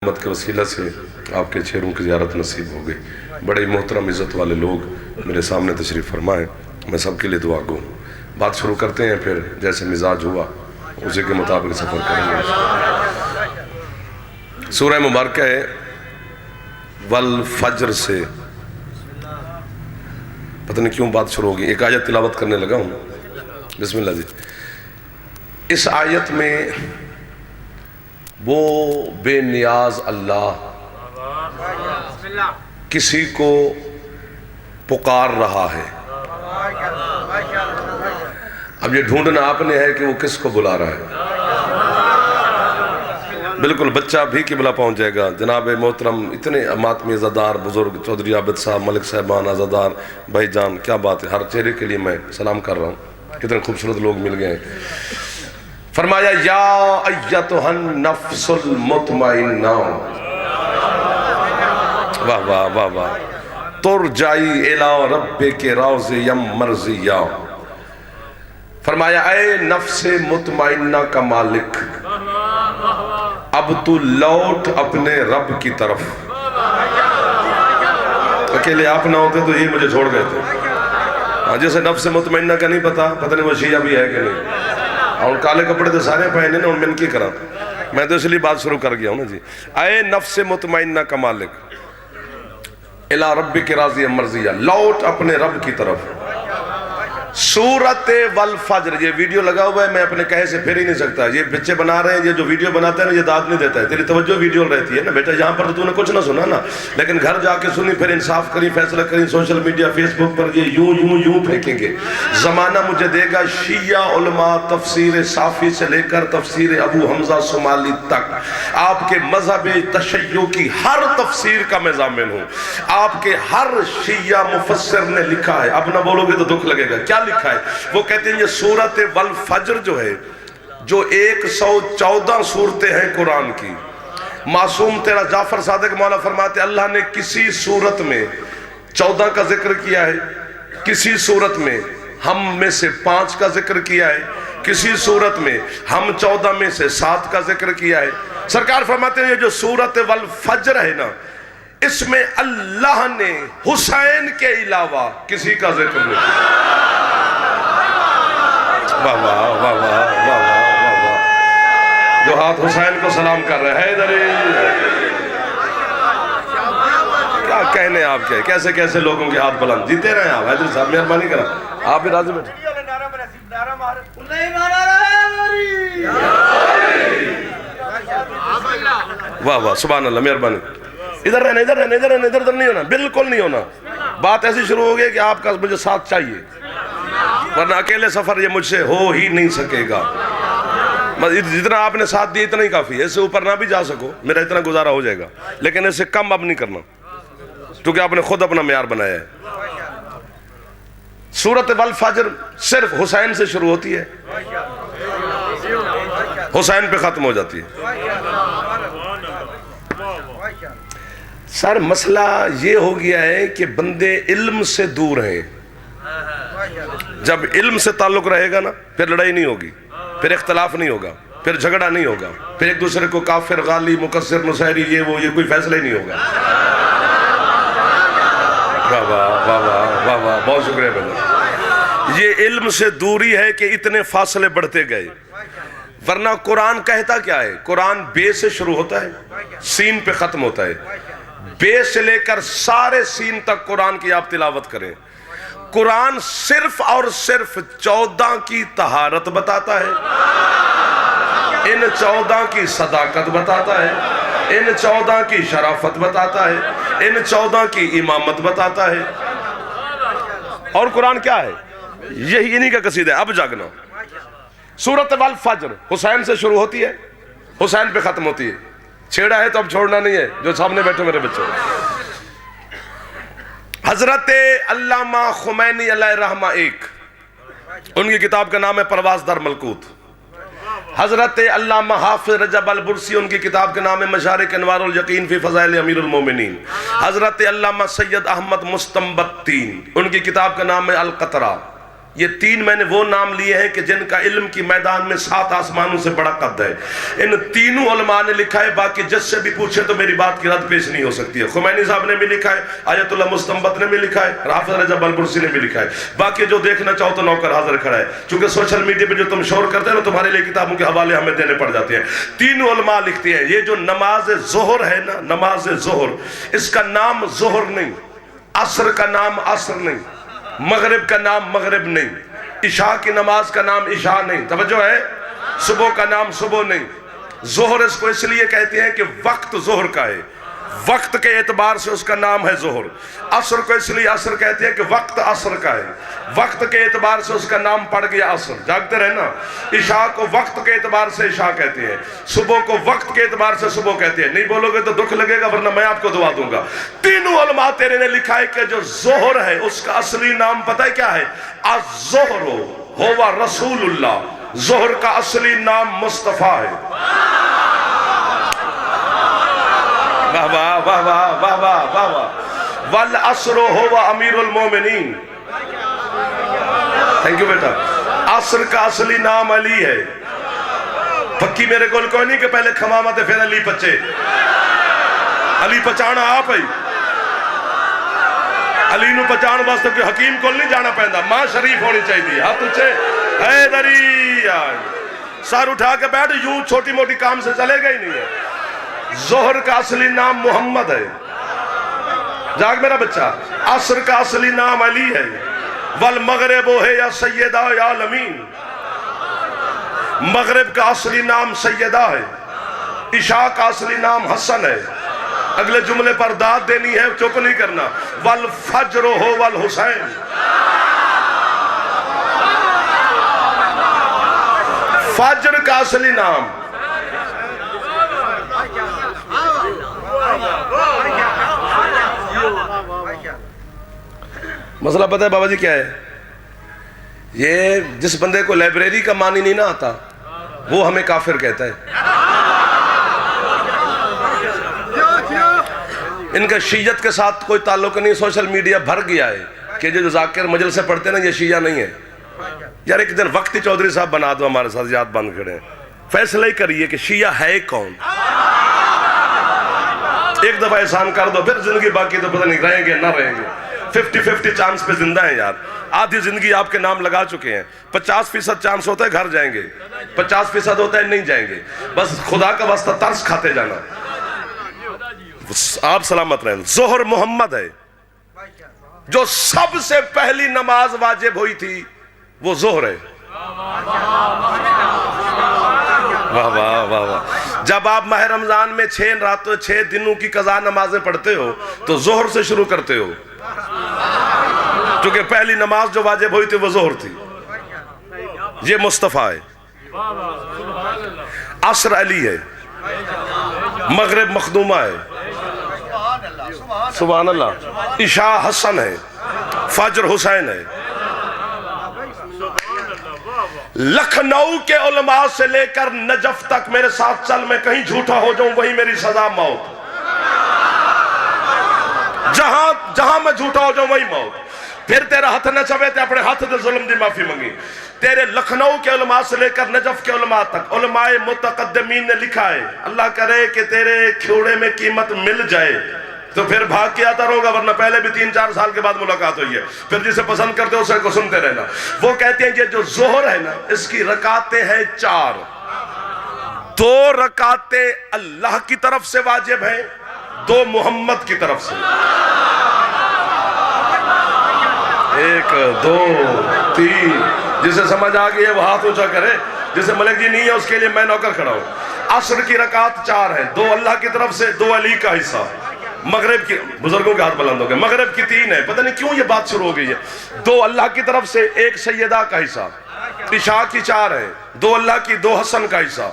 مت کے وسیلہ سے آپ کے چہروں کی زیارت نصیب ہو گئی۔ بڑے محترم عزت والے لوگ میرے سامنے تشریف فرمائیں، میں سب کے لیے دعا گو ہوں۔ بات شروع کرتے ہیں، پھر جیسے مزاج ہوا اسی کے مطابق سفر کریں گے۔ سورہ مبارکہ ہے والفجر سے، پتہ نہیں کیوں بات شروع ہوگی، ایک آیت تلاوت کرنے لگا ہوں۔ بسم اللہ جی۔ اس آیت میں وہ بے نیاز اللہ کسی کو پکار رہا ہے۔ اب یہ ڈھونڈنا آپ نے ہے کہ وہ کس کو بلا رہا ہے۔ بالکل بچہ بھی قبلہ پہنچ جائے گا۔ جناب محترم اتنے ماتمی عزادار بزرگ چودھری عابد صاحب، ملک صاحبان، عزادار بھائی جان، کیا بات ہے، ہر چہرے کے لیے میں سلام کر رہا ہوں۔ کتنے خوبصورت لوگ مل گئے ہیں۔ فرمایا یا ایتھا النفس المطمئنہ، واہ واہ واہ واہ، ترجعی الی ربک راضیہ مرضیہ۔ فرمایا اے نفس مطمئنہ کا مالک، اب تو لوٹ اپنے رب کی طرف۔ اکیلے آپ نہ ہوتے تو یہ مجھے چھوڑ گئے تھے۔ جیسے نفس مطمئنہ کا نہیں پتہ نہیں وہ شیعہ بھی ہے کہ نہیں، اور کالے کپڑے تو سارے پہنے نا، ان میں کی کرا، میں تو اس لیے بات شروع کر گیا ہوں نا جی۔ اے نفس مطمئنہ کا مالک، الی ربک راضیہ مرضیہ، لوٹ اپنے رب کی طرف۔ سورۃ والفجر، یہ ویڈیو لگا ہوا ہے، میں اپنے کہے سے پھر ہی نہیں سکتا۔ یہ بچے بنا رہے ہیں، یہ جو ویڈیو بناتے ہیں نا، یہ داد نہیں دیتا ہے، تیری توجہ ویڈیو رہتی ہے نا بیٹا، یہاں پر تو نے کچھ نہ سنا نا، لیکن گھر جا کے سنی، پھر انصاف کریں، فیصلہ کریں۔ سوشل میڈیا فیس بک پر یہ یوں پھینکیں گے۔ زمانہ مجھے دے گا شیعہ علماء تفسیر صافی سے لے کر تفسیر ابو حمزہ صومالی تک، آپ کے مذہب تشیع کی ہر تفسیر کا میں ضامن ہوں۔ آپ کے ہر شیعہ مفسر نے لکھا ہے، اب نہ بولو گے تو دکھ لگے گا، کیا لکھا ہے؟ وہ کہتے ہیں یہ سورۃ والفجر جو ہے، جو 114 صورتیں ہیں قرآن کی، معصوم تیرا جعفر صادق مولا فرماتے اللہ نے کسی صورت میں 14 کا ذکر کیا ہے، کسی صورت میں ہم میں سے 5 کا ذکر کیا ہے، کسی صورت میں ہم 14 میں سے 7 کا ذکر کیا ہے۔ سرکار فرماتے ہیں یہ جو سورۃ والفجر ہے نا، اس میں اللہ نے حسین کے علاوہ کسی کا ذکر نہیں کیا۔ واہ واہ واہ واہ واہ واہ واہ، جو ہاتھ حسین کو سلام کر رہے ہیں حیدری، کیا کہنے آپ کے، کیسے کیسے لوگوں کے ہاتھ بلند، جیتے رہے آپ حیدری صاحب، مہربانی کرا آپ بھی راضی بیٹھے۔ واہ واہ سبحان اللہ، مہربانی۔ ادھر رہنا ادھر رہنا ادھر رہنا، ادھر نہیں ہونا، بالکل نہیں ہونا۔ بات ایسی شروع ہو گئی کہ آپ کا مجھے ساتھ چاہیے، ورنہ اکیلے سفر یہ مجھ سے ہو ہی نہیں سکے گا۔ جتنا آپ نے ساتھ دیا اتنا ہی کافی ہے، اس سے اوپر نہ بھی جا سکو، میرا اتنا گزارا ہو جائے گا، لیکن اس سے کم اب نہیں کرنا، کیونکہ آپ نے خود اپنا معیار بنایا ہے۔ سورۃ والفجر صرف حسین سے شروع ہوتی ہے، حسین پہ ختم ہو جاتی ہے۔ سر مسئلہ یہ ہو گیا ہے کہ بندے علم سے دور ہیں۔ جب علم سے تعلق رہے گا نا، پھر لڑائی نہیں ہوگی، پھر اختلاف نہیں ہوگا، پھر جھگڑا نہیں ہوگا، پھر ایک دوسرے کو کافر، غالی، مکسر، نصیری، یہ کوئی فیصلہ ہی نہیں ہوگا۔ واہ واہ واہ واہ واہ واہ، بہت شکریہ بھائی۔ یہ علم سے دوری ہے کہ اتنے فاصلے بڑھتے گئے، ورنہ قرآن کہتا کیا ہے؟ قرآن بے سے شروع ہوتا ہے، سین پہ ختم ہوتا ہے۔ بے سے لے کر سارے سین تک قرآن کی آپ تلاوت کریں، قرآن صرف اور صرف 14 کی طہارت بتاتا ہے، ان 14 کی صداقت بتاتا ہے، ان 14 کی شرافت بتاتا ہے، ان 14 کی امامت بتاتا ہے۔ اور قرآن کیا ہے؟ یہی انہی کا قصیدہ ہے، اب جاگنا۔ سورۃ والفجر حسین سے شروع ہوتی ہے، حسین پہ ختم ہوتی ہے۔ چھیڑا ہے تو اب چھوڑنا نہیں ہے، جو سامنے بیٹھے میرے بچے۔ حضرت علامہ خمینی علیہ رحمہ ایک، ان کی کتاب کا نام ہے پرواز در ملکوت۔ حضرت علامہ حافظ رجب البرسی، ان کی کتاب کا نام ہے مشارق انوار الیقین فی فضائل امیر المومنین۔ حضرت علامہ سید احمد مستنبط تین، ان کی کتاب کا نام ہے القطرہ۔ یہ تین میں نے وہ نام لیے ہیں کہ جن کا علم کی میدان میں 7 آسمانوں سے بڑا قد ہے. ان تینوں علماء نے لکھا ہے، باقی جس سے بھی پوچھے تو میری بات کی رد پیش نہیں ہو سکتی ہے. خمینی صاحب نے بھی لکھا ہے، آیت اللہ مستنبط نے بھی لکھا ہے، حافظ رجب البرسی نے بھی لکھا ہے. باقی جو دیکھنا چاہو تو نوکر حاضر کھڑا ہے. چونکہ سوشل میڈیا پہ جو تم شور کرتے ہیں نا، تمہارے لیے کتابوں کے حوالے ہمیں دینے پڑ جاتے ہیں. تینوں علماء لکھتے ہیں یہ جو نماز ظہر ہے نا، نماز ظہر، اس کا نام ظہر نہیں، عصر کا نام عصر نہیں، مغرب کا نام مغرب نہیں، عشاء کی نماز کا نام عشاء نہیں، توجہ ہے، صبح کا نام صبح نہیں. ظہر اس کو اس لیے کہتے ہیں کہ وقت ظہر کا ہے، وقت کے اعتبار سے اس کا نام ہے ظہر. عصر کو اس لیے عصر کہتے ہیں کہ وقت عصر کا ہے، وقت کے اعتبار سے اس کا نام پڑ گیا عصر. جاگتے رہنا. عشاء کو وقت کے اعتبار سے عشاء کہتے ہیں، صبح کو وقت کے اعتبار سے صبح کہتے ہیں. نہیں بولو گے تو دکھ لگے گا، ورنہ میں آپ کو دعا دوں گا. تینوں علماء تیرے نے لکھا ہے کہ جو ظہر ہے اس کا اصلی نام پتہ ہے کیا ہے؟ الظہر ہوا رسول اللہ. ظہر کا اصلی نام مصطفیٰ ہے. واہ واہ واہ واہ واہ واہ واہ واہ. والعصر ہوا امیر المومنین. تھینک یو بیٹا. عصر کا اصلی نام علی ہے. پکی میرے کول کوئی نہیں کہ پہلے کھماما تے پھر علی پچے. علی پچانا آپ ہی. علی نو پچان واسطے کہ حکیم کول نہیں جانا پہندا، ماں شریف ہونی چاہیے. ہاتھ اچھے حیدری آئی. سر اٹھا کے بیٹھ، یوں چھوٹی موٹی کام سے چلے گا ہی نہیں ہے. ظہر کا اصلی نام محمد ہے. جاگ میرا بچہ. عصر کا اصلی نام علی ہے. والمغرب ہے یا سیدہ یا عالمین. مغرب کا اصلی نام سیدہ ہے. عشاء کا اصلی نام حسن ہے. اگلے جملے پر داد دینی ہے، چپ نہیں کرنا. والفجر ہو والحسین. فجر کا اصلی نام مسئلہ پتہ ہے بابا جی کیا ہے؟ یہ جس بندے کو لائبریری کا معنی نہیں نہ آتا وہ ہمیں کافر کہتا ہے. ان کا شیعت کے ساتھ کوئی تعلق نہیں. سوشل میڈیا بھر گیا ہے کہ جو ذاکر مجلس سے پڑھتے ہیں نا، یہ شیعہ نہیں ہے. یار ایک دن وقتی چودھری صاحب بنا دو ہمارے ساتھ، یاد بند کھڑے ہیں. فیصلہ ہی کریے کہ شیعہ ہے کون. ایک دفعہ احسان کر دو، پھر زندگی باقی تو پتہ نہیں رہیں گے نہ رہیں گے. 50-50 چانس پہ زندہ ہیں یار. آدھی زندگی آپ کے نام لگا چکے ہیں. 50% چانس ہوتا ہے گھر جائیں گے، 50% ہوتا ہے نہیں جائیں گے. بس خدا کا واسطہ ترس کھاتے جانا. آپ سلامت رہیں. ظہر محمد ہے. جو سب سے پہلی نماز واجب ہوئی تھی وہ ظہر ہے. واہ واہ واہ واہ. جب آپ ماہ رمضان میں 6 دنوں کی قضا نمازیں پڑھتے ہو تو ظہر سے شروع کرتے ہو، کیونکہ پہلی نماز جو واجب ہوئی تھی وہ ظہر تھی. یہ مصطفیٰ ہے. عصر علی ہے. مغرب مخدومہ ہے. سبحان اللہ. عشاء حسن ہے. فجر حسین ہے. لکھنؤ کے علماء سے لے کر نجف تک میرے ساتھ چل، میں کہیں جھوٹا ہو جاؤں وہی میری سزا موت. جہاں میں جھوٹا ہو جاؤں وہی موت. پھر تیرا ہاتھ نہ چوے تے اپنے ہاتھ دے ظلم دی معافی منگی. تیرے لکھنؤ کے علماء سے لے کر نجف کے علماء تک علماء متقدمین نے لکھا ہے، اللہ کرے کہ تیرے کھوڑے میں قیمت مل جائے تو پھر بھاگ کے آتا رہوں گا، ورنہ پہلے بھی 3-4 سال کے بعد ملاقات ہوئی ہے. پھر جسے پسند کرتے ہو اسے کو سنتے رہنا. وہ کہتے ہیں یہ جو ظہر ہے نا، اس کی رکعتیں ہیں 4. 2 رکعتیں اللہ کی طرف سے واجب ہیں، 2 محمد کی طرف سے. 1 2 3. جسے سمجھ آ گئی ہے وہ ہاتھ اونچا کرے. جسے ملک جی نہیں ہے اس کے لیے میں نوکر کھڑا ہوں. عصر کی رکعت 4 ہیں، 2 اللہ کی طرف سے، 2 علی کا حصہ. مغرب کی، بزرگوں کے ہاتھ بلند ہو گئے. مغرب کی 3 ہے، پتہ نہیں کیوں یہ بات شروع ہو گئی ہے. 2 اللہ کی طرف سے، 1 سیدہ کا حصہ. عشاء کی 4 ہے، 2 اللہ کی، 2 حسن کا حصہ.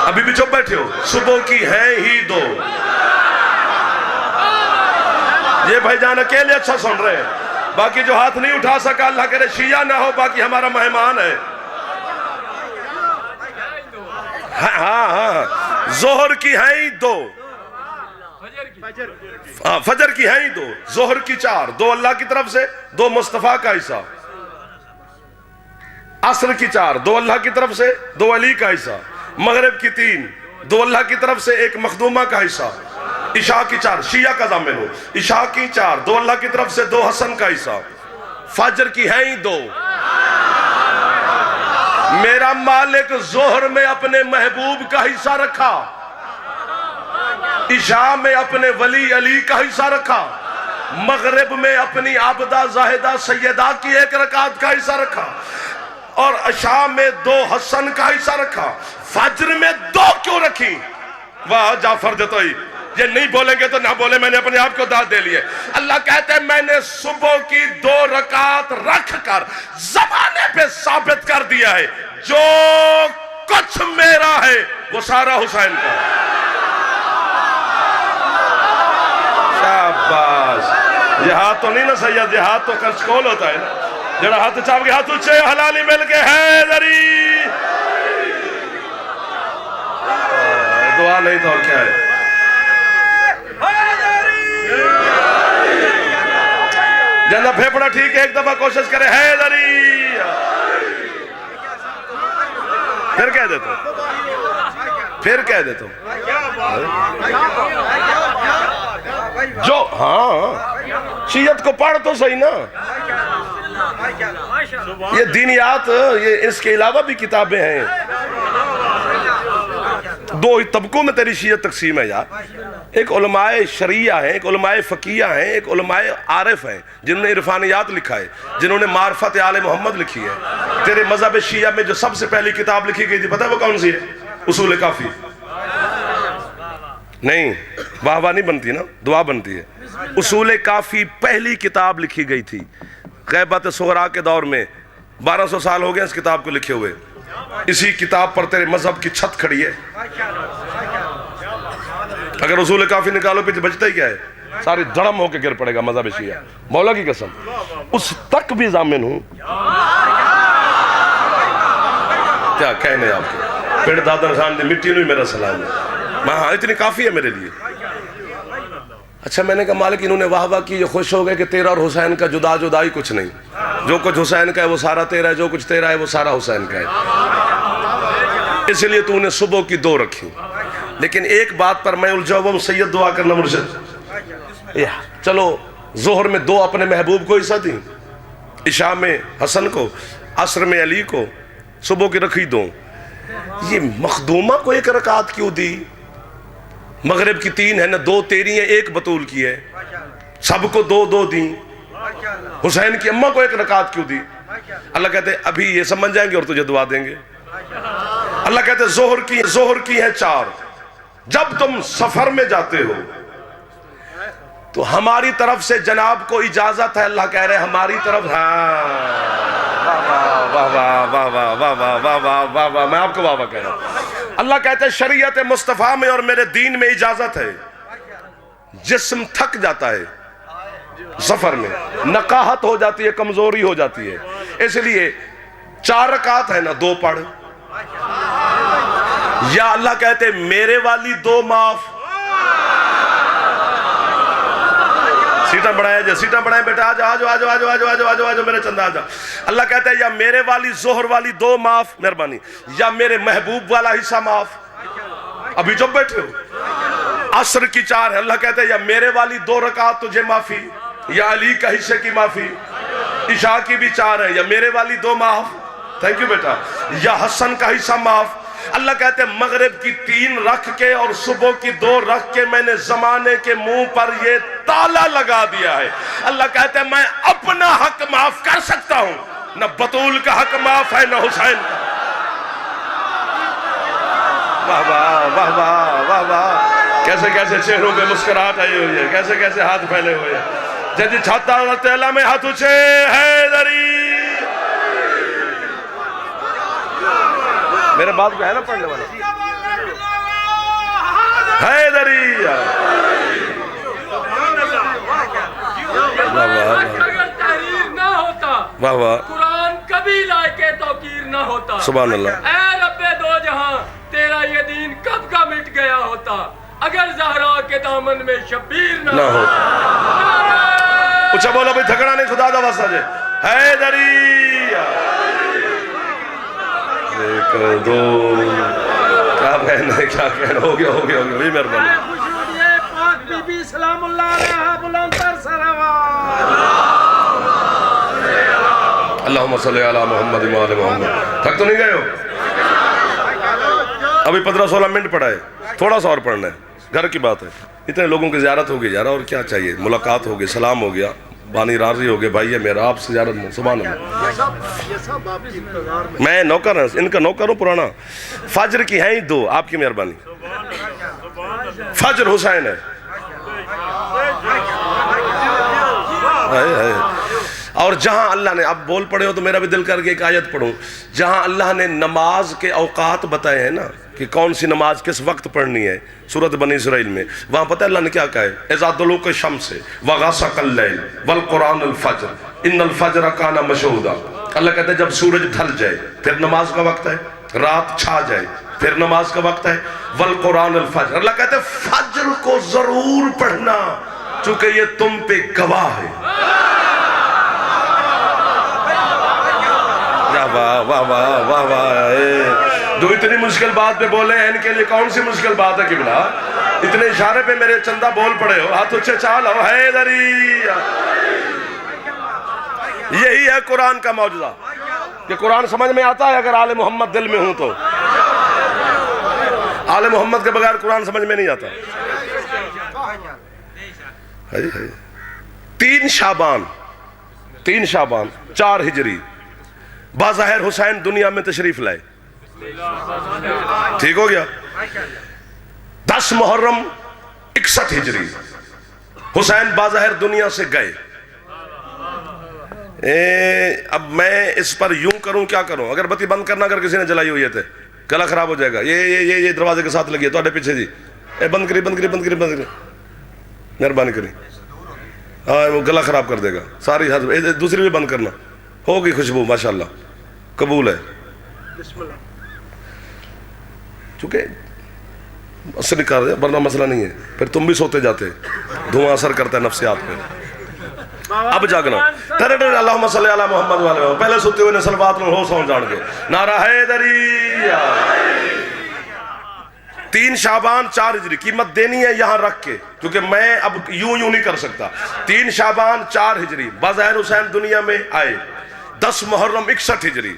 ابھی بھی چپ بیٹھے ہو. صبح کی ہیں ہی 2. یہ بھائی جان اکیلے اچھا سن رہے ہیں. باقی جو ہاتھ نہیں اٹھا سکا اللہ کرے شیعہ نہ ہو، باقی ہمارا مہمان ہے. ہاں ظہر کی ہیں ہی 2، فجر کی ہیں ہی 2، ظہر کی 4، 2 اللہ کی طرف سے، 2 مصطفیٰ کا حصہ. عصر کی 4 2 اللہ کی طرف سے 2 علی کا حصہ، مغرب کی 3 2 اللہ کی طرف سے 1 مخدومہ کا حصہ، عشاء کی 4 شیعہ کا ضامن ہو، عشاء کی 4 2 اللہ کی طرف سے 2 حسن کا حصہ، فجر کی ہیں ہی 2۔ میرا مالک ظہر میں اپنے محبوب کا حصہ رکھا، عشاء میں اپنے ولی علی کا حصہ رکھا، مغرب میں اپنی عابدہ زاہدہ سیدہ کی 1 رکعت کا حصہ رکھا، اور عشاء میں 2 حسن کا حصہ رکھا، فجر میں 2 کیوں رکھی؟ واہ جعفر جتوئی، یہ نہیں بولیں گے تو نہ بولے، میں نے اپنے آپ کو داد دے لیے۔ اللہ کہتے ہیں میں نے صبح کی 2 رکعت رکھ کر زمانے پہ ثابت کر دیا ہے جو کچھ میرا ہے وہ سارا حسین کا ہے۔ شاباش، یہ ہاتھ تو نہیں نا سید، یہ ہاتھ تو کرچکول ہوتا ہے نا، جڑا ہاتھ چاپ کے ہاتھ اچھے حلالی مل کے حیدری، دعا نہیں تو اور کیا ہے؟ جنہ پھیپڑا ٹھیک ہے، ایک دفعہ کوشش کرے حیدری، پھر کہہ دیتا ہوں، پھر کہہ دیتا ہوں جو ہاں شیعت کو پڑھ تو صحیح نا، یہ دینیات، یہ اس کے علاوہ بھی کتابیں ہیں۔ 2 طبقوں میں تیری شیعت تقسیم ہے یار، ایک علماء شریعہ ہیں، ایک علماء فقیہ ہیں، ایک علماء عارف ہیں جنہوں نے عرفانیات لکھا ہے، جنہوں نے معرفت آل محمد لکھی ہے۔ تیرے مذہب شیعہ میں جو سب سے پہلی کتاب لکھی گئی تھی پتہ ہے وہ کون سی ہے؟ اصول کافی۔ نہیں واہ واہ نہیں بنتی نا، دعا بنتی ہے۔ اصول کافی پہلی کتاب لکھی گئی تھی غیبت صغرا کے دور میں، 1200 سال ہو گئے اس کتاب کو لکھے ہوئے۔ اسی کتاب پر تیرے مذہب کی چھت کھڑی ہے۔ اگر اصول کافی نکالو پیچھے بچتا ہی کیا ہے؟ ساری دھڑم ہو کے گر پڑے گا مذہب شیعہ، مولا کی قسم اس تک بھی ضامن ہوں۔ کیا کہنے آپ کے پیڑ دادر خان دی مٹی نوی میرا سلام ہے، ہاں اتنی کافی ہے میرے لیے۔ اچھا میں نے کہا مالک انہوں نے واہ واہ کی، یہ خوش ہو گئے کہ تیرا اور حسین کا جدا جدائی کچھ نہیں، جو کچھ حسین کا ہے وہ سارا تیرا ہے، جو کچھ تیرا ہے وہ سارا حسین کا ہے، اس لیے تو انہیں صبح کی 2 رکھی۔ لیکن ایک بات پر میں الجھا ہوا ہوں، سید دعا کرنا مرشد، چلو ظہر میں 2 اپنے محبوب کو حصہ دیں، عشاء میں حسن کو، عصر میں علی کو، صبح کی رکھی 2۔ یہ مخدومہ کو 1 رکعت کیوں دی؟ مغرب کی 3 ہے نا، 2 تیری ہیں 1 بطول کی ہے، سب کو 2 دیں۔ حسین کی اماں کو 1 رکعت کیوں دی؟ اللہ کہتے ہیں ابھی یہ سمجھ جائیں گے اور تجھے دعا دیں گے۔ اللہ کہتے ہیں ظہر کی ہیں 4، جب تم سفر میں جاتے ہو تو ہماری طرف سے جناب کو اجازت ہے، اللہ کہہ رہے ہماری طرف، ہاں واہ واہ واہ واہ واہ واہ واہ واہ واہ واہ، میں آپ کو واہ واہ کہہ رہا ہوں۔ اللہ کہتے ہیں شریعت مصطفیٰ میں اور میرے دین میں اجازت ہے، جسم تھک جاتا ہے سفر میں، نقاہت ہو جاتی ہے، کمزوری ہو جاتی ہے، اس لیے 4 رکعت ہے نا 2 پڑھ، یا اللہ کہتے ہیں میرے والی 2 معاف۔ سیٹاں بڑھائے جا، سیٹاں بڑھائے بیٹا، آجو آجو آجو آجو آجو آجو آجو آجو میرے چندہ آجا۔ اللہ کہتا ہے یا میرے والی ظہر والی 2 معاف، مہربانی، یا میرے محبوب والا حصہ معاف۔ ابھی جب بیٹھے ہو عصر کی 4 ہے، اللہ کہتا ہے یا میرے والی 2 رکعت تجھے معافی، یا علی کا حصے کی معافی۔ عشاء کی بھی 4 ہے، یا میرے والی 2 معاف، تھینک یو بیٹا، یا حسن کا حصہ معاف۔ اللہ کہتے ہیں مغرب کی 3 رکھ کے اور صبح کی 2 رکھ کے میں نے زمانے کے منہ پر یہ تالا لگا دیا ہے۔ اللہ کہتے ہیں میں اپنا حق معاف کر سکتا ہوں، نہ بطول کا حق معاف ہے نہ حسین کا۔ واہ واہ واہ واہ واہ واہ، کیسے کیسے چہروں پہ مسکراہٹ آئی ہوئی ہے، کیسے کیسے ہاتھ پھیلے ہوئے ہیں۔ جدی چھاتا تیلا میں ہاتھ اچھے حیدری، میرے بات کو ہے نا پڑھنے والا، حیدری۔ اگر تحریر نہ ہوتا واہ واہ، قرآن کبھی لائق توقیر نہ ہوتا۔ سبحان اللہ۔ اے رب دو جہاں تیرا یہ دین کب کا مٹ گیا ہوتا اگر زہرا کے دامن میں شبیر نہ ہوتا۔ اچھا بولا بھئی تھکڑا نہیں، خدا دا واسطہ جے حیدری۔ ایک دو کیا کہنا ہے کیا کہنا ہو گیا وہی مہربانی پاک بی بی سلام اللہ علیہ بلند تر صلوات اللہم صلی علی محمد و آل محمد. تھک تو نہیں گئے ہو؟ ابھی 15-16 منٹ پڑھا ہے, تھوڑا سا اور پڑھنا ہے, گھر کی بات ہے. اتنے لوگوں کی زیارت ہوگی یار, اور کیا چاہیے, ملاقات ہوگی, سلام ہو گیا, بانی راضی ہو گئے, بھائی ہے میرا, آپ سے زیارت ہوں, سبحان اللہ. میں نوکر ہوں, ان کا نوکر ہوں پرانا. فجر کی ہیں ہی 2, آپ کی مہربانی. فجر حسین ہے. اور جہاں اللہ نے, آپ بول پڑے ہو تو میرا بھی دل کر کے ایک آیت پڑھوں, جہاں اللہ نے نماز کے اوقات بتائے ہیں نا کہ کون سی نماز کس وقت پڑھنی ہے, سورۃ بنی اسرائیل میں, وہاں پتہ ہے اللہ نے کیا کہا ہے, اذا طلوع الشمس وغسق اللیل والقرآن الفجر ان الفجر کان مشہودا. اللہ کہتے ہیں جب سورج ڈھل جائے پھر نماز کا وقت ہے, رات چھا جائے پھر نماز کا وقت ہے, والقرآن الفجر. اللہ کہتے ہیں فجر کو ضرور پڑھنا چونکہ یہ تم پہ گواہ ہے. واہ واہ واہ واہ واہ. جو اتنی مشکل بات پہ بولے ہیں ان کے لیے کون سی مشکل بات ہے قبلہ؟ اتنے اشارے پہ میرے چندہ بول پڑے ہو, ہاتھ اچھے چال ہو, حیدری. یہی ہے قرآن کا معجزہ کہ قرآن سمجھ میں آتا ہے اگر آل محمد دل میں ہوں تو. آل محمد کے بغیر قرآن سمجھ میں نہیں آتا. 3 شعبان 4 ہجری باظاہر حسین دنیا میں تشریف لائے. ٹھیک ہو گیا. 10 محرم 61 ہجری حسین باظاہر دنیا سے گئے. اب میں اس پر یوں کروں کیا کروں, اگر بتی بند کرنا اگر کسی نے جلائی ہوئی ہے گلا خراب ہو جائے گا. یہ دروازے کے ساتھ لگی ہے تو پیچھے جی بند کری مہربانی کری. ہاں وہ گلا خراب کر دے گا ساری. دوسری بھی بند کرنا, ہوگی خوشبو ماشاءاللہ, قبول ہے. چونکہ اثر نہیں کر رہے ورنہ مسئلہ نہیں ہے, پھر تم بھی سوتے جاتے, دھواں اثر کرتا ہے نفسیات پہ. اب جاگنا اللہم صلی علی محمد والے ہو, پہلے سوتے ہوئے نے صلوات ہو سون جان کے نعرہ حیدری. 3 شعبان 4 ہجری قیمت دینی ہے یہاں رکھ کے, کیونکہ میں اب یوں نہیں کر سکتا. 3 شعبان 4 ہجری باظاہر حسین دنیا میں آئے. 10 محرم 61 ہجری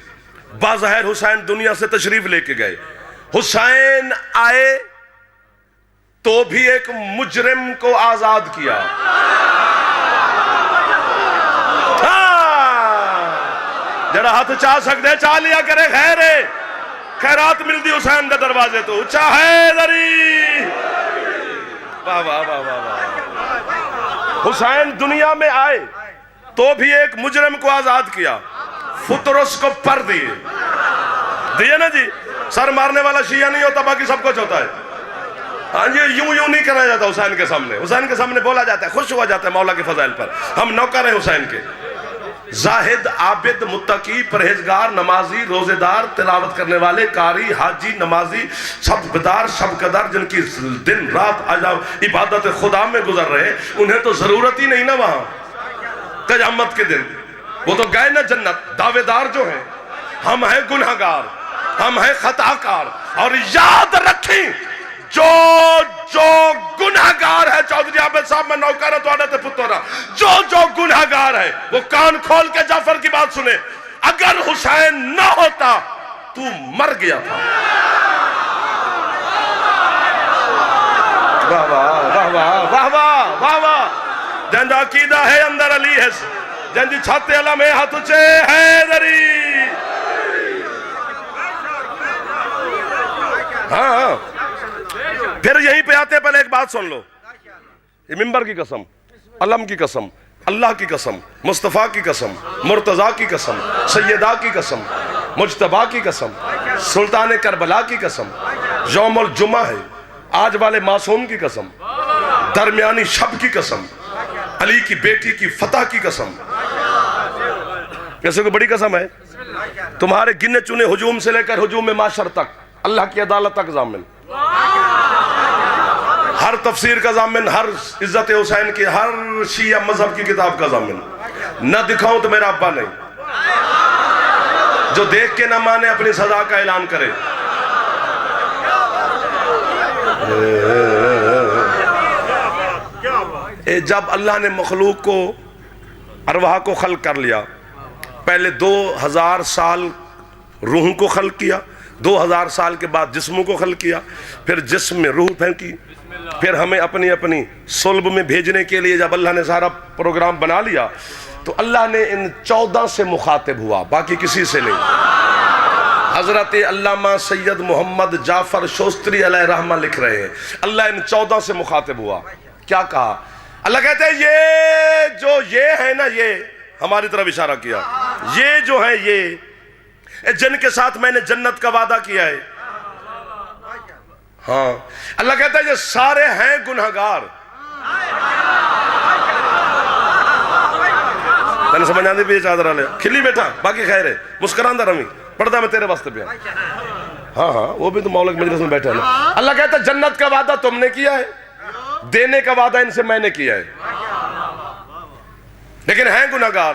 باظاہر حسین دنیا سے تشریف لے کے گئے. حسین آئے تو بھی ایک مجرم کو آزاد کیا. جڑا ہاتھ چاہ سکتے چاہ لیا کرے, خیر ہے, خیرات ملتی حسین دے دروازے تو چاہے دری. واہ واہ واہ واہ. حسین دنیا میں آئے تو بھی ایک مجرم کو آزاد کیا, فطرس کو پر دیے نا جی. سر مارنے والا شیعہ نہیں ہوتا, باقی سب کچھ ہوتا ہے. ہاں جی یوں نہیں کرا جاتا حسین کے سامنے. حسین کے سامنے بولا جاتا ہے, خوش ہوا جاتا ہے مولا کے فضائل پر. ہم نوکر ہیں حسین کے. زاہد, عابد, متقی, پرہیزگار, نمازی, روزے دار, تلاوت کرنے والے, قاری, حاجی, نمازی, سب بدار, سب قدر, جن کی دن رات عبادت خدا میں گزر رہے, انہیں تو ضرورت ہی نہیں نا وہاں قیامت کے دن. وہ تو گئے نا جنت. دعوے دار جو ہیں, ہم ہیں گنہگار, ہم ہیں خطاکار. اور یاد رکھیں جو گنہگار ہے, چودھری عابد صاحب میں نوکر ہے تو آنے تے پتورا, جو گنہگار ہے وہ کان کھول کے جعفر کی بات سنے. اگر حسین نہ ہوتا تو مر گیا تھا. واہ واہ واہ واہ واہ واہ واہ. جن عقیدہ ہے اندر علی ہے, جن جی چھاتے علم ہے ہاتھ اچھے حیدری. ہاں پھر یہیں پہ آتے, پہلے ایک بات سن لو. یہ منبر کی قسم, علم کی قسم, اللہ کی قسم, مصطفیٰ کی قسم, مرتضیٰ کی قسم, سیدہ کی قسم, مجتبیٰ کی قسم, سلطان کربلا کی قسم, یوم الجمعہ ہے, آج والے معصوم کی قسم, درمیانی شب کی قسم, علی کی بیٹی کی فتح کی قسم. کیسے کو بڑی قسم ہے. تمہارے گنے چنے ہجوم سے لے کر ہجوم معاشر تک, اللہ کی عدالت تک ضامن, ہر تفسیر کا ضامن, ہر عزت حسین کی, ہر شیعہ مذہب کی کتاب کا ضامن. نہ دکھاؤں تو میرا ابا نہیں. جو دیکھ کے نہ مانے اپنی سزا کا اعلان کرے. جب اللہ نے مخلوق کو ارواح کو خلق کر لیا، پہلے 2000 سال روحوں کو خلق کیا، 2000 سال کے بعد جسموں کو خلق کیا، پھر جسم میں روح پھینکی، پھر ہمیں اپنی اپنی صلب میں بھیجنے کے لیے جب اللہ نے سارا پروگرام بنا لیا تو اللہ نے ان 14 سے مخاطب ہوا، باقی کسی سے نہیں. حضرت علامہ سید محمد جعفر شوستری علیہ رحمہ لکھ رہے ہیں اللہ ان 14 سے مخاطب ہوا. کیا کہا؟ اللہ کہتے ہیں یہ جو یہ ہے نا، یہ ہماری طرف اشارہ کیا، یہ جو ہے یہ جن کے ساتھ میں نے جنت کا وعدہ کیا ہے، ہاں اللہ کہتا ہے یہ سارے ہیں گنہگار. تنے سمجھ آندی بھی چادر لے کھلی بیٹھا، باقی خیر ہے، مسکران دا رمی پڑھتا میں تیرے واسطے پہ. ہاں ہاں وہ بھی تو مولا کی مجلس میں بیٹھا ہے نا. اللہ کہتا ہے جنت کا وعدہ تم نے کیا ہے، دینے کا وعدہ ان سے میں نے کیا ہے، لیکن ہیں گنہگار.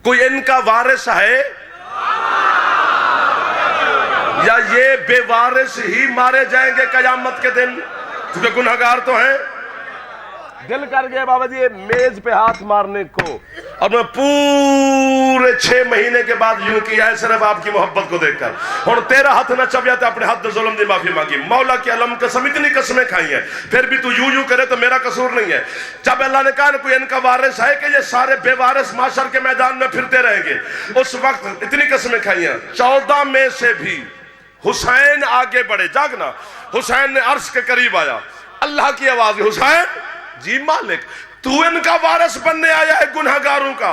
کوئی ان کا وارث ہے یا یہ بے وارث ہی مارے جائیں گے قیامت کے دن؟ کیونکہ گنہگار تو ہیں. دل کر گئے بابا جی میز پہ ہاتھ مارنے کو، اور میں پورے 6 مہینے کے بعد یوں کیا ہے صرف آپ کی محبت کو دیکھ کر. اور تیرا ہاتھ نہ چبیا تو اپنے حد ظلم دی معافی مانگی. مولا کی علم قسم اتنی قسمیں کھائی ہیں پھر بھی تو یوں کرے تو میرا قصور نہیں ہے. جب اللہ نے کہا کوئی ان کا وارث ہے کہ یہ سارے بے وارث معاشر کے میدان میں پھرتے رہیں گے، اس وقت اتنی قسمیں کھائی ہیں. 14 میں سے بھی حسین آگے بڑھے. جاگنا حسین نے عرش کے قریب آیا، اللہ کی آواز، حسین جی مالک تو ان کا وارث بننے آیا ہے گنہگاروں کا؟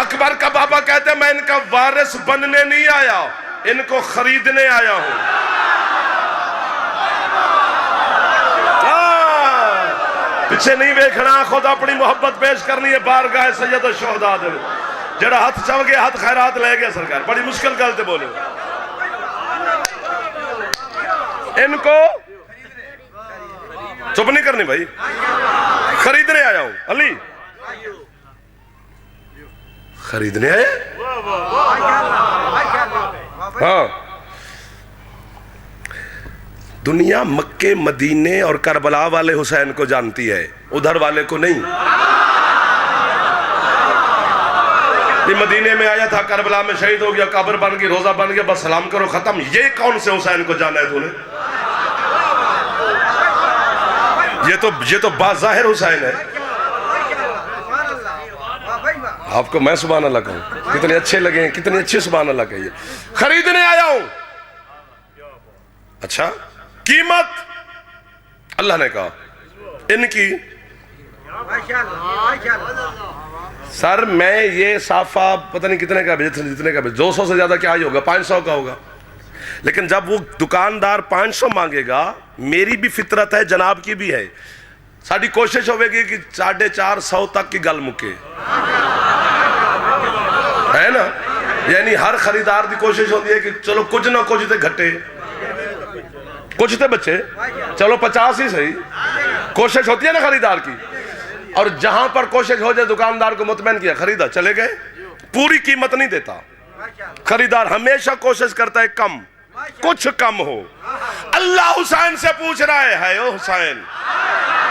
اکبر کا بابا کہتے ہیں میں ان کا وارث بننے نہیں آیا، ان کو خریدنے آیا ہوں. پیچھے نہیں دیکھنا، خود اپنی محبت پیش کرنی ہے بارگاہ سید الشہداء دے. جڑا ہاتھ چل گیا ہاتھ خیرات لے گیا سرکار. بڑی مشکل گل تے بولے. ان کو چپ نہیں کرنی بھائی، خریدنے آیا ہوں. علی خریدنے آئے. ہاں دنیا مکے مدینے اور کربلا والے حسین کو جانتی ہے، ادھر والے کو نہیں. یہ مدینے میں آیا تھا، کربلا میں شہید ہو گیا، قبر بن گئی، روزہ بن گیا، بس سلام کرو ختم. یہ کون سے حسین کو جانا ہے تو نے؟ یہ تو باظاہر حسین ہے. آپ کو میں سبحان اللہ کہوں، کتنے اچھے لگے ہیں، کتنے اچھے سبحان اللہ کہیے. خریدنے آیا ہوں. اچھا قیمت اللہ نے کہا ان کی. سر میں یہ صافہ پتہ نہیں کتنے کا بیچ، جتنے کا بیچ، 200 سے زیادہ کیا ہی ہوگا، 500 کا ہوگا. لیکن جب وہ دکاندار 500 مانگے گا، میری بھی فطرت ہے جناب کی بھی ہے، ساری کوشش ہوئے گی کہ 450 تک کی گل مکے ہے نا. یعنی ہر خریدار دی کوشش ہوتی ہے کہ چلو کچھ نہ کچھ تے گھٹے، کچھ تے بچے، چلو 50 ہی صحیح. کوشش ہوتی ہے نا خریدار کی. اور جہاں پر کوشش ہو جائے دکاندار کو مطمئن کیا، خریدا چلے گئے. پوری قیمت نہیں دیتا خریدار، ہمیشہ کوشش کرتا ہے کم، کچھ کم ہو. اللہ حسین سے پوچھ رہا ہے او حسین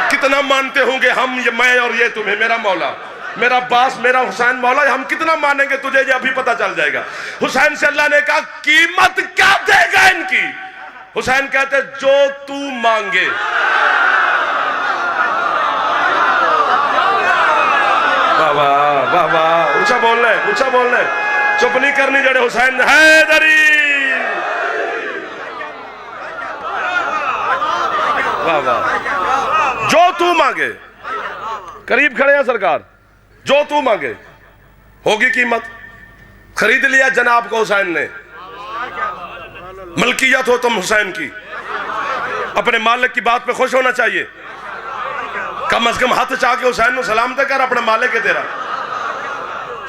کتنا مانتے ہوں گے ہم، میں اور یہ تمہیں، میرا مولا، میرا باس، میرا حسین مولا، ہم کتنا مانیں گے تجھے یہ ابھی پتہ چل جائے گا. حسین سے اللہ نے کہا قیمت کیا دے گا ان کی؟ حسین کہتے جو تو مانگے. واہ واہ واہ واہ، اونچا بولنا ہے، اونچا بولنا ہے، چپ نہیں کرنی. جڑے حسین حیدری، واہ واہ، جو تو مانگے. قریب کھڑے ہیں سرکار، جو تو مانگے ہوگی قیمت. خرید لیا جناب کو حسین نے. ملکیت ہو تم حسین کی، اپنے مالک کی بات پہ خوش ہونا چاہیے. کم از کم ہاتھ چاہ کے حسین نے سلامت کر، اپنے مالک ہے تیرا.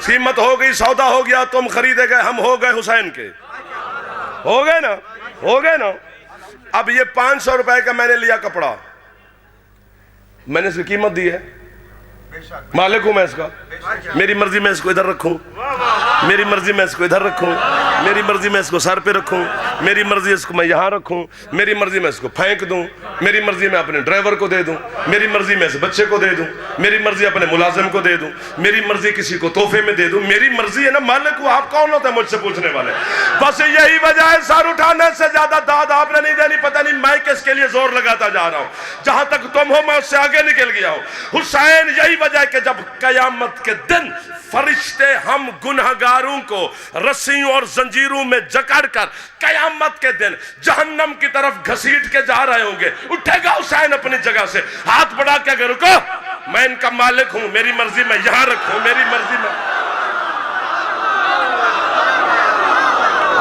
قیمت ہو گئی، سودا ہو گیا، تم خریدے گئے، ہم ہو گئے حسین کے. ہو گئے نا، ہو گئے نا. اب یہ 500 روپے کا میں نے لیا کپڑا، میں نے اس کی قیمت دی ہے. مالک ہوں میں اس کا. میری مرضی میں اس کو ادھر رکھوں, میری مرضی میں اس کو ادھر رکھوں, میری مرضی میں اس کو سر پہ رکھوں, میری مرضی اس کو میں یہاں رکھوں, میری مرضی میں اس کو پھینک دوں, میری مرضی میں اپنے ڈرائیور کو دے دوں, میری مرضی میں اس بچے کو دے دوں, میری مرضی اپنے ملازم کو دے دوں, میری مرضی کسی کو تحفے میں دے دوں. میری مرضی ہے نا. مالک ہوں. آپ کون ہوتے ہیں مجھ سے پوچھنے والے؟ بس یہی وجہ ہے سر اٹھانے سے زیادہ داد آپ نے نہیں دینی. پتہ نہیں میں کس کے لیے زور لگاتا جا رہا ہوں. جہاں تک تم ہو میں اس سے آگے نکل گیا ہوں. حسین یہی وجہ ہے کہ جب قیامت کے دن فرشتے ہم گنہگاروں کو رسیوں اور زنجیروں میں جکڑ کر قیامت کے دن جہنم کی طرف گھسیٹ کے جا رہے ہوں گے, اٹھے گا حسین اپنی جگہ سے, ہاتھ بڑھا کے اگر رکو میں ان کا مالک ہوں, میری مرضی میں یہاں رکھوں, میری مرضی میں.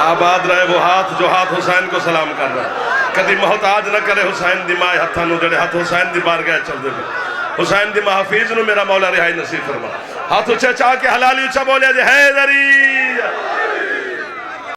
آباد رہے وہ ہاتھ جو ہاتھ حسین کو سلام کر رہا ہے. کدی محتاج نہ کرے حسین دی مائے ہتھاں نو جڑے ہاتھ حسین دی بارگاہ چل دے. حسین دی محافظ نو میرا مولا رہائی نصیب فرما. ہاتھ اچھا چاہ کے حلالی اچھا بولے جے حیدری.